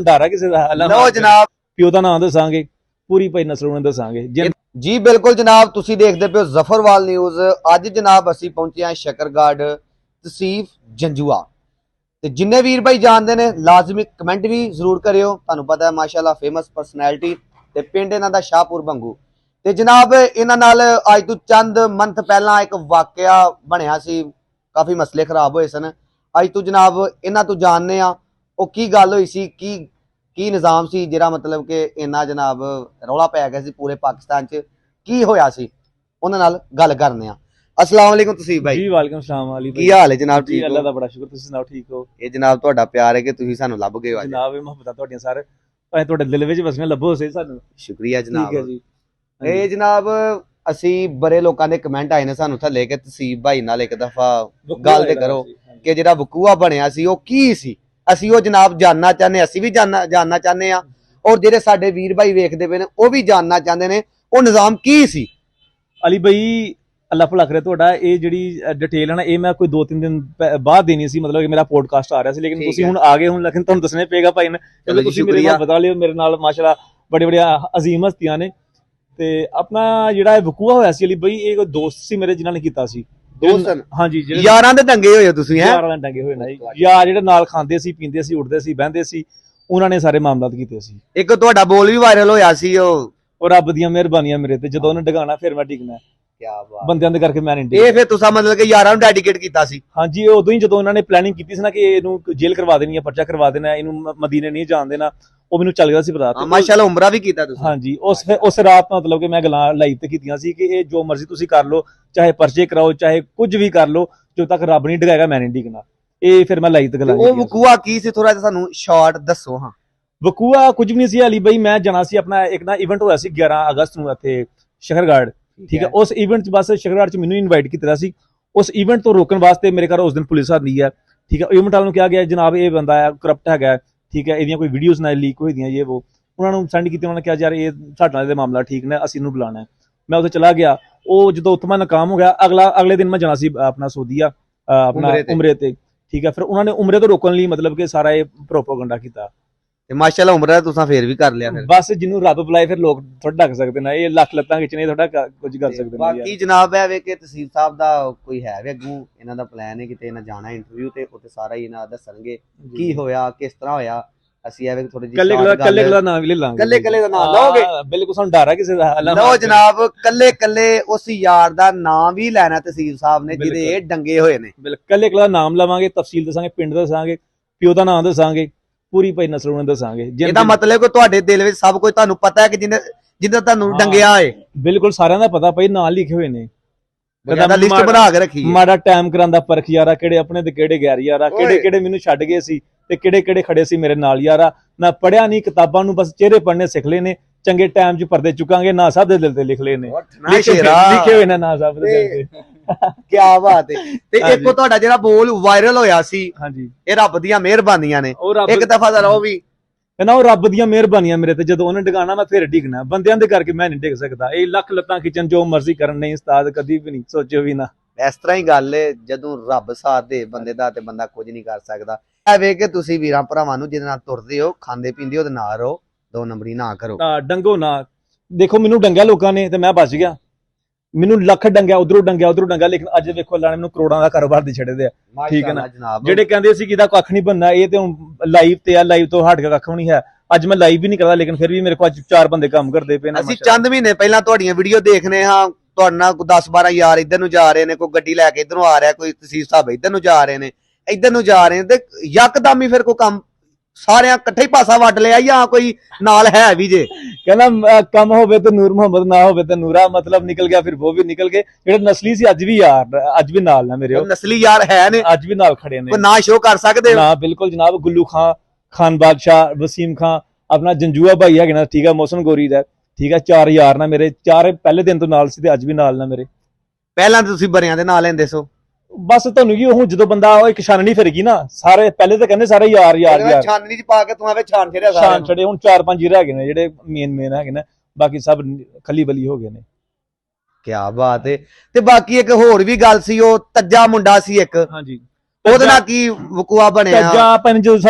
ਡਰ ਆ ਕਿਸੇ ਦਾ। ਲਓ ਜਨਾਬ, ਪਿਓ ਦਾ ਨਾਮ ਦੱਸਾਂਗੇ, ਪੂਰੀ ਭਾਈ ਨਸਲ ਨੂੰ ਦੱਸਾਂਗੇ ਜੀ ਬਿਲकुल जनाब, तुसी देखते पे हो जफरवाल न्यूज़। अज जनाब असी पहुंचे हैं शकरगढ़ तहसील जंजुआ। ते जिन्ने वीर भाई जानते ने लाजमी कमेंट भी जरूर करियो। तुहानू पता है माशाअल्लाह फेमस पर्सनैलिटी ते पिंड इन्हां दा शाहपुर भंगू। ते जनाब इन्हां नाल अज तो चंद मंथ पहला एक वाकया बनिया सी, काफ़ी मसले खराब होए सन। अज तो जनाब इन्हां तो जानने आ ओ की गल होई सी, की निज़ाम सी जिहड़ा मतलब कि इन्ना जनाब रौला पै गया सी पूरे पाकिस्तान च, की होया सी उन्हां नाल गल करने आ। अस्सलाम वालेकुम तसीब भाई। जी वालेकुम सलाम अली भाई, की हाल है जनाब? ठीक अल्लाह दा बड़ा शुक्र, तुसीं सुनाओ ठीक हो? ये जनाब तुहाडा प्यार है कि तुसीं सानू लभ गए हो अज। जनाब मुहब्बतां तुहाडियां सारे भाई तुहाडे दिल विच वसणियां लभो से सानू। शुक्रिया जनाब। ठीक है जी। ਇਹ ਜਨਾਬ ਅਸੀਂ ਬੜੇ ਲੋਕਾਂ ਦੇ ਕਮੈਂਟ ਆਏ ਨੇ ਸਾਨੂੰ ਥੱਲੇ ਕਿ ਤਸੀਬ ਭਾਈ ਨਾਲ ਇੱਕ ਦਫਾ ਗੱਲ ਤੇ ਕਰੋ ਕਿ ਜਿਹੜਾ ਵਕੂਆ ਬਣਿਆ ਸੀ ਉਹ ਕੀ ਸੀ। ਅਸੀਂ ਉਹ ਜਨਾਬ ਜਾਨਣਾ ਚਾਹੁੰਦੇ, ਅਸੀਂ ਵੀ ਜਾਨਣਾ ਚਾਹੁੰਦੇ ਆ, ਔਰ ਜਿਹੜੇ ਸਾਡੇ ਵੀਰ ਭਾਈ ਵੇਖਦੇ ਪਏ ਨੇ ਉਹ ਵੀ ਜਾਨਣਾ ਚਾਹੁੰਦੇ ਨੇ ਉਹ ਨਿਜ਼ਾਮ ਕੀ ਸੀ। ਅਲੀ ਭਾਈ ਅੱਲਾਹ ਭਲਾ ਕਰੇ ਤੁਹਾਡਾ। ਇਹ ਜਿਹੜੀ ਡਿਟੇਲ ਹੈ ਨਾ ਇਹ ਮੈਂ ਕੋਈ 2-3 ਦਿਨ ਬਾਅਦ ਦੇਣੀ ਸੀ, ਮਤਲਬ ਕਿ ਮੇਰਾ ਪੋਡਕਾਸਟ ਆ ਰਿਹਾ ਸੀ, ਲੇਕਿਨ ਤੁਸੀਂ ਹੁਣ ਆ ਗਏ ਹੁਣ, ਲੇਕਿਨ ਤੁਹਾਨੂੰ ਦੱਸਣੇ ਪਏਗਾ ਭਾਈ ਨੇ, ਕਿਉਂਕਿ ਤੁਸੀਂ ਮੇਰੇ ਨਾਲ ਬਤਾ ਲਿਓ, ਮੇਰੇ ਨਾਲ ਮਾਸ਼ਾਅੱਲਾ ਬੜੇ ਬੜੇ ਅਜ਼ੀਮ ਹਸਤੀਆਂ ਨੇ। ਤੇ ਆਪਣਾ ਜਿਹੜਾ ਵਕੂਆ ਹੋਇਆ ਸੀ ਅਲੀ ਭਾਈ, ਇਹ ਕੋਈ ਦੋਸਤ ਸੀ ਮੇਰੇ ਜਿਨ੍ਹਾਂ ਨੇ ਕੀਤਾ ਸੀ। ਦੋਸਤ? ਹਾਂਜੀ, ਯਾਰਾਂ ਦੇ ਡੰਗੇ ਹੋਏ ਤੁਸੀਂ? ਹੈ ਯਾਰਾਂ ਦੇ ਡੰਗੇ ਹੋਏ ਨਾ ਜੀ, ਯਾਰ ਜਿਹੜੇ ਨਾਲ ਖਾਂਦੇ ਸੀ, ਪੀਂਦੇ ਸੀ, ਉੱਠਦੇ ਸੀ, ਬਹਿੰਦੇ ਸੀ, ਉਹਨਾਂ ਨੇ ਸਾਰੇ ਮਾਮਲਾਤ ਕੀਤੇ ਸੀ। ਇੱਕ ਤੁਹਾਡਾ ਬੋਲ ਵੀ ਵਾਇਰਲ ਹੋਇਆ ਸੀ, ਉਹ ਰੱਬ ਦੀਆਂ ਮਿਹਰਬਾਨੀਆਂ ਮੇਰੇ ਤੇ, ਜਦੋਂ ਉਹਨੇ ਡਗਾਣਾ ਫਿਰ ਮੈਂ ਡਿੱਗਣਾ। ਕੀ ਬਾਤ, ਬੰਦਿਆਂ ਦੇ ਕਰਕੇ ਮੈਂ ਨਹੀਂ ਇਹ ਫਿਰ ਤੁਸੀਂ ਮਤਲਬ ਕਿ ਯਾਰਾਂ ਨੂੰ ਡੈਡੀਕੇਟ ਕੀਤਾ ਸੀ? ਹਾਂਜੀ, ਇਹ ਉਦੋਂ ਹੀ ਜਦੋਂ ਉਹਨਾਂ ਨੇ ਪਲੈਨਿੰਗ ਕੀਤੀ ਸੀ ਨਾ ਕਿ ਇਹਨੂੰ ਜੇਲ੍ਹ ਕਰਵਾ ਦੇਣੀ ਹੈ, ਪਰਚਾ ਕਰਵਾ ਦੇਣਾ, ਇਹਨੂੰ ਮਦੀਨੇ ਨਹੀਂ ਜਾਣ ਦੇਣਾ, ਉਹ ਮੈਨੂੰ ਚੱਲ ਗਿਆ ਸੀ ਪਤਾ। ਮਾਸ਼ਾਅੱਲਾ ਉਮਰਾ ਵੀ ਕੀਤਾ ਤੁਸੀਂ? ਹਾਂਜੀ, ਉਸ ਰਾਤ ਮਤਲਬ ਕਿ ਮੈਂ ਗੱਲਾਂ ਲਾਈਵ ਤੇ ਕੀਤੀਆਂ ਸੀ ਕਿ ਇਹ ਜੋ ਮਰਜ਼ੀ ਤੁਸੀਂ ਕਰ ਲਓ, ਚਾਹੇ ਪਰਚੇ ਕਰਾਓ, ਚਾਹੇ ਕੁਝ ਵੀ ਕਰ ਲਓ, ਜਦੋਂ ਤੱਕ ਰੱਬ ਨਹੀਂ ਡਗਾਏਗਾ ਮੈਂ ਨਹੀਂ ਡਿੱਗਣਾ। ਇਹ ਫਿਰ ਮੈਂ ਲਾਈਵ ਤੇ ਗੱਲਾਂ। ਉਹ ਵਕੂਆ ਕੀ ਸੀ, ਥੋੜਾ ਜਿਹਾ ਸਾਨੂੰ ਸ਼ਾਰਟ ਦੱਸੋ। ਹਾਂ, ਵਕੂਆ ਕੁਝ ਵੀ ਨਹੀਂ ਸੀ ਅਲੀ ਭਾਈ, ਮੈਂ ਜਾਣਾ ਸੀ ਆਪਣਾ ਇੱਕ ਨਾ ਇਵੈਂਟ ਹੋਇਆ ਸੀ 11 ਅਗਸਤ ਨੂੰ ਇੱਥੇ ਸ਼ਕਰਗੜ੍ਹ, ਠੀਕ ਹੈ। ਉਸ ਇਵੈਂਟ 'ਚ ਬਸ ਸ਼ਕਰਗੜ੍ਹ 'ਚ ਮੈਨੂੰ ਇਨਵਾਈਟ ਕੀਤਾ ਸੀ। ਉਸ ਇਵੈਂਟ ਤੋਂ ਰੋਕਣ ਵਾਸਤੇ ਮੇਰੇ ਘਰ ਉਸ ਦਿਨ ਪੁਲਿਸ ਆਉਂਦੀ ਹੈ, ਠੀਕ ਹੈ। ਇਵੈਂਟ ਵਾਲਿਆਂ ਨੂੰ ਕਿਹਾ ਗਿਆ ਜਨਾਬ ਇਹ ਬੰਦਾ ਹੈ ਕਰਪਟ ਹੈਗਾ, ਠੀਕ ਹੈ, ਇਹਦੀਆਂ ਕੋਈ ਵੀਡੀਓਜ਼ ਨਾ ਲੀਕ ਹੋਈ ਦੀਆਂ, ਇਹ ਉਹ ਉਹਨਾਂ ਨੂੰ ਸੈਂਡ ਕੀਤੀ। ਉਹਨਾਂ ਨੇ ਕਿਹਾ ਯਾਰ ਇਹ ਸਾਡੇ ਨਾਲ ਇਹਦੇ ਮਾਮਲਾ ਠੀਕ ਨੇ, ਅਸੀਂ ਇਹਨੂੰ ਬੁਲਾਉਣਾ ਹੈ। ਮੈਂ ਉੱਥੇ ਚਲਾ ਗਿਆ। ਉਹ ਜਦੋਂ ਉੱਥੇ ਮੈਂ ਨਾਕਾਮ ਹੋ ਗਿਆ, ਅਗਲੇ ਦਿਨ ਮੈਂ ਜਾਣਾ ਸੀ ਆਪਣਾ ਸਊਦੀਆ ਆਪਣਾ ਉਮਰੇ ਤੇ, ਠੀਕ ਹੈ। ਫਿਰ ਉਹਨਾਂ ਨੇ ਉਮਰੇ ਤੋਂ ਰੋਕਣ ਲਈ ਮਤਲਬ ਕਿ ਸਾਰਾ ਇਹ ਪ੍ਰੋਪਾਗੈਂਡਾ ਕੀਤਾ। ਤੇ ਮਾਸ਼ਾਅੱਲਾ ਉਮਰਾ ਤੁਸੀਂ ਫੇਰ ਵੀ ਕਰ ਲਿਆ। ਫਿਰ ਬਸ ਜਿਹਨੂੰ ਰੱਬ ਬੁਲਾਏ ਫਿਰ ਲੋਕ ਥੋੜਾ ਢੱਕ ਸਕਦੇ ਨੇ, ਇਹ ਲੱਖ ਲੱਤਾਂ ਖਿੱਚਣੇ ਥੋੜਾ ਕੁਝ ਕਰ ਸਕਦੇ ਨੇ। ਬਾਕੀ ਜਨਾਬ ਹੈ ਵੇ ਕਿ ਤਸੀਬ ਸਾਹਿਬ ਦਾ ਕੋਈ ਹੈ ਵੇ ਅੱਗੂ ਇਹਨਾਂ ਦਾ ਪਲਾਨ ਹੈ ਕਿਤੇ ਇਹਨਾਂ ਜਾਣਾ ਇੰਟਰਵਿਊ ਤੇ, ਉੱਥੇ ਸਾਰਾ ਹੀ ਇਹਨਾਂ ਦੱਸਣਗੇ ਕੀ ਹੋਇਆ, ਕਿਸ ਤਰ੍ਹਾਂ ਹੋਇਆ। ਅਸੀਂ ਐਵੇਂ ਥੋੜੀ ਜਿਹੀ ਕੱਲੇ ਦਾ ਨਾਮ ਵੀ ਲੈ ਲਾਂਗੇ, ਕੱਲੇ ਦਾ ਨਾਮ ਲਓਗੇ? ਬਿਲਕੁਲ, ਸਾਨੂੰ ਡਰ ਹੈ ਕਿਸੇ ਦਾ। ਲਓ ਜਨਾਬ, ਕੱਲੇ ਉਸ ਯਾਰ ਦਾ ਨਾਮ ਵੀ ਲੈਣਾ ਤਸੀਬ ਸਾਹਿਬ ਨੇ ਜਿਹਦੇ ਇਹ ਡੰਗੇ ਹੋਏ ਨੇ। ਕੱਲੇ ਦਾ ਨਾਮ ਲਵਾਂਗੇ, ਤਫਸੀਲ ਦੱਸਾਂਗੇ, ਪਿੰਡ ਦੱਸਾਂਗੇ, ਪਿਓ ਦਾ ਨਾਮ ਦੱਸਾਂਗੇ, ਪੂਰੀ ਭਾਈ ਨਸਲ ਨੂੰ ਦੱਸਾਂਗੇ। ਇਹਦਾ ਮਤਲਬ ਕਿ ਤੁਹਾਡੇ ਦਿਲ ਵਿੱਚ ਸਭ ਕੁਝ ਤੁਹਾਨੂੰ ਪਤਾ ਹੈ ਕਿ ਜਿਹਦਾ ਤੁਹਾਨੂੰ ਡੰਗਿਆ ਹੋਏ? ਬਿਲਕੁਲ ਸਾਰਿਆਂ ਦਾ ਪਤਾ ਭਾਈ, ਨਾਂ ਲਿਖੇ ਹੋਏ ਨੇ, ਲਿਸਟ ਬਣਾ ਕੇ ਰੱਖੀ। ਮਾੜਾ ਟਾਈਮ ਕਰਾਂਦਾ ਪਰਖ ਯਾਰਾ, ਕਿਹੜੇ ਆਪਣੇ ਤੇ ਕਿਹੜੇ ਗੈਰ ਯਾਰਾ, ਕਿਹੜੇ ਮੈਨੂੰ ਛੱਡ ਗਏ ਸੀ ਤੇ ਕਿਹੜੇ ਖੜੇ ਸੀ ਮੇਰੇ ਨਾਲ ਯਾਰਾ। ਨਾ ਪੜਿਆ ਨਹੀਂ ਕਿਤਾਬਾਂ ਨੂੰ, ਬਸ ਚਿਹਰੇ ਪੜਨੇ ਸਿੱਖ ਲਏ ਨੇ, ਚੰਗੇ ਟਾਈਮ 'ਚ ਪਰਦੇ ਚੁੱਕਾਂਗੇ, ਨਾ ਸਭ ਦੇ ਦਿਲ ਤੇ ਲਿਖ ਲਏ ਨੇ, ਲਿਖੇ ਹੋਏ ਨੇ ਨਾ ਸਭ ਦੇ ਦਿਲ ਤੇ। ਕੀ ਬਾਤ ਹੈ। ਤੇ ਇੱਕ ਤੁਹਾਡਾ ਜਿਹੜਾ ਬੋਲ ਵਾਇਰਲ ਹੋਇਆ ਸੀ, ਹਾਂਜੀ, ਇਹ ਰੱਬ ਦੀਆਂ ਮਿਹਰਬਾਨੀਆਂ ਨੇ, ਇੱਕ ਦਫਾ ਦਾ ਉਹ ਵੀ ਕਹਿੰਦਾ ਉਹ ਰੱਬ ਦੀਆਂ ਮਿਹਰਬਾਨੀਆਂ ਮੇਰੇ ਤੇ, ਜਦੋਂ ਉਹਨੇ ਡਿਗਾਣਾ ਮੈਂ ਫਿਰ ਡਿੱਗਣਾ, ਬੰਦਿਆਂ ਦੇ ਕਰਕੇ ਮੈਂ ਨਹੀਂ ਡਿੱਗ ਸਕਦਾ। ਇਹ ਲੱਖ ਲੱਤਾਂ ਖਿੱਚਣ ਜੋ ਮਰਜ਼ੀ ਕਰਨ, ਨਹੀਂ ਉਸਤਾਦ ਕਦੀ ਵੀ ਨਹੀਂ ਸੋਚਿਓ ਵੀ ਨਾ। ਇਸ ਤਰ੍ਹਾਂ ਹੀ ਗੱਲ ਹੈ, ਜਦੋਂ ਰੱਬ ਸਾਥ ਦੇ ਬੰਦੇ ਦਾ ਤੇ ਬੰਦਾ ਕੁਝ ਨਹੀਂ ਕਰ ਸਕਦਾ। ਇਹ ਵੇਖ ਕੇ ਤੁਸੀਂ ਵੀਰਾਂ ਭਰਾਵਾਂ ਨੂੰ ਜਿਹਦੇ ਨਾਲ ਤੁਰਦੇ ਹੋ, ਖਾਂਦੇ ਪੀਂਦੇ ਹੋ, ਉਹਦੇ ਨਾਲ ਰਹੋ, ਦੋ ਨੰਬਰੀ ਨਾ ਕਰੋ, ਡੰਗੋ ਨਾ। ਦੇਖੋ ਮੈਨੂੰ ਡੰਗਿਆ ਲੋਕਾਂ ਨੇ ਤੇ ਮੈਂ ਬਚ ਗਿਆ, ਮੈਨੂੰ ਲੱਖ ਡੰਗਿਆ, ਉਧਰੋਂ ਡੰਗਿਆ, ਲੇਕਿਨ ਅੱਜ ਵੇਖੋ ਅੱਲਾ ਨੇ ਮੈਨੂੰ ਕਰੋੜਾਂ ਦਾ ਕਾਰੋਬਾਰ ਦੇ ਛੱਡੇ ਆ, ਠੀਕ ਹੈ ਨਾ। ਜਿਹੜੇ ਕਹਿੰਦੇ ਸੀ ਕਿ ਇਹਦਾ ਕੱਖ ਨਹੀਂ ਬਣਨਾ, ਇਹ ਤੇ ਹੁਣ ਲਾਈਵ ਤੇ ਆ, ਲਾਈਵ ਤੋਂ ਹਟ ਕੇ ਕੱਖ ਨਹੀਂ ਹੈ। ਅੱਜ ਮੈਂ ਲਾਈਵ ਵੀ ਨਹੀਂ ਕਰਦਾ, ਲੇਕਿਨ ਫਿਰ ਵੀ ਮੇਰੇ ਕੋਲ ਅੱਜ 4 ਬੰਦੇ ਕੰਮ ਕਰਦੇ ਪਏ ਨੇ। ਅਸੀਂ ਚੰਦ ਮਹੀਨੇ ਪਹਿਲਾਂ ਤੁਹਾਡੀਆਂ ਵੀਡੀਓ ਦੇਖਨੇ ਹਾਂ, ਤੁਹਾਡੇ ਨਾਲ 10-12 ਯਾਰ ਇੱਧਰ ਨੂੰ ਜਾ ਰਹੇ ਨੇ, ਕੋਈ ਗੱਡੀ ਲੈ ਕੇ ਇੱਧਰੋਂ ਆ ਰਿਹਾ, ਕੋਈ ਤਸੀਬ ਸਾਹਿਬ ਇੱਧਰ ਨੂੰ ਜਾ ਰਹੇ ਨੇ, ਇੱਧਰ ਨੂੰ ਜਾ ਰਹੇ ਨੇ, ਤੇ ਯਕਦਮ ਹੀ ਫਿਰ ਕੋਈ ਕੰਮ ਸਾਰਿਆਂ ਇਕੱਠੇ ਹੀ ਪਾਸਾ ਵੱਢ ਲਿਆ ਜਾਂ ਕੋਈ ਨਾਲ ਹੈ ਵੀ ਜੇ? ਕਹਿੰਦਾ ਕੰਮ ਹੋਵੇ ਤੇ ਨੂਰ ਮੁਹੰਮਦ, ਨਾ ਹੋਵੇ ਤੇ ਨੂਰਾ, ਮਤਲਬ ਨਿਕਲ ਗਿਆ, ਫਿਰ ਉਹ ਵੀ ਨਿਕਲ ਗਏ। ਜਿਹੜੇ ਨਸਲੀ ਸੀ ਅੱਜ ਵੀ ਯਾਰ, ਅੱਜ ਵੀ ਨਾਲ ਨੇ ਮੇਰੇ, ਨਸਲੀ ਯਾਰ ਹੈ ਨੇ, ਅੱਜ ਵੀ ਨਾਲ ਖੜੇ ਨੇ। ਕੋਈ ਨਾਂ ਸ਼ੋ ਕਰ ਸਕਦੇ ਹੋ? ਨਾ ਬਿਲਕੁਲ ਜਨਾਬ, ਗੁੱਲੂ ਖਾਨ ਬਾਦਸ਼ਾਹ, ਵਸੀਮ ਖਾਨ, ਆਪਣਾ ਜੰਜੂਆ ਭਾਈ ਹੈਗੇ ਨਾ, ਠੀਕ ਹੈ, ਮੋਹਸਨ ਗੋਰੀ ਦਾ, ਠੀਕ ਹੈ। 4 ਯਾਰ ਨਾ ਮੇਰੇ, 4 ਪਹਿਲੇ ਦਿਨ ਤੋਂ ਨਾਲ ਸੀ ਤੇ ਅੱਜ ਵੀ ਨਾਲ ਨਾ ਮੇਰੇ। ਪਹਿਲਾਂ ਤੁਸੀਂ ਬਰਿਆਂ ਦੇ ਨਾਲ ਲੈਂਦੇ ਸੋ? ਬਸ ਤੁਹਾਨੂੰ ਕੀ, ਉਹ ਜਦੋਂ ਬੰਦਾ ਉਹ ਇੱਕ ਛਾਨਣੀ ਫਿਰ ਗਈ ਨਾ, ਸਾਰੇ ਪਹਿਲੇ ਤਾਂ ਕਹਿੰਦੇ ਸਾਰੇ ਯਾਰ ਛਾਨਣੀ ਚ ਪਾ ਕੇ ਤੂੰ ਆਵੇ ਛਾਨ ਛੜਿਆ, ਛਾਨ ਛੜੇ। ਹੁਣ 4-5 ਹੀਰੇ ਹੈਗੇ ਨੇ ਜਿਹੜੇ ਮੇਨ ਹੈਗੇ ਨੇ, ਬਾਕੀ ਸਭ ਖੱਲੀ ਬਲੀ ਹੋ ਗਏ ਨੇ। ਕੀ ਬਾਤ ਹੈ। ਤੇ ਬਾਕੀ ਇੱਕ ਹੋਰ ਵੀ ਗੱਲ ਸੀ, ਉਹ ਤੱਜਾ ਮੁੰਡਾ ਸੀ ਇੱਕ, ਹਾਂਜੀ, ਉਹਦੇ ਨਾਲ ਕੀ ਵਕੂਆ ਬਣਿਆ? ਤੱਜਾ ਆਪਾਂ ਜਦੋਂ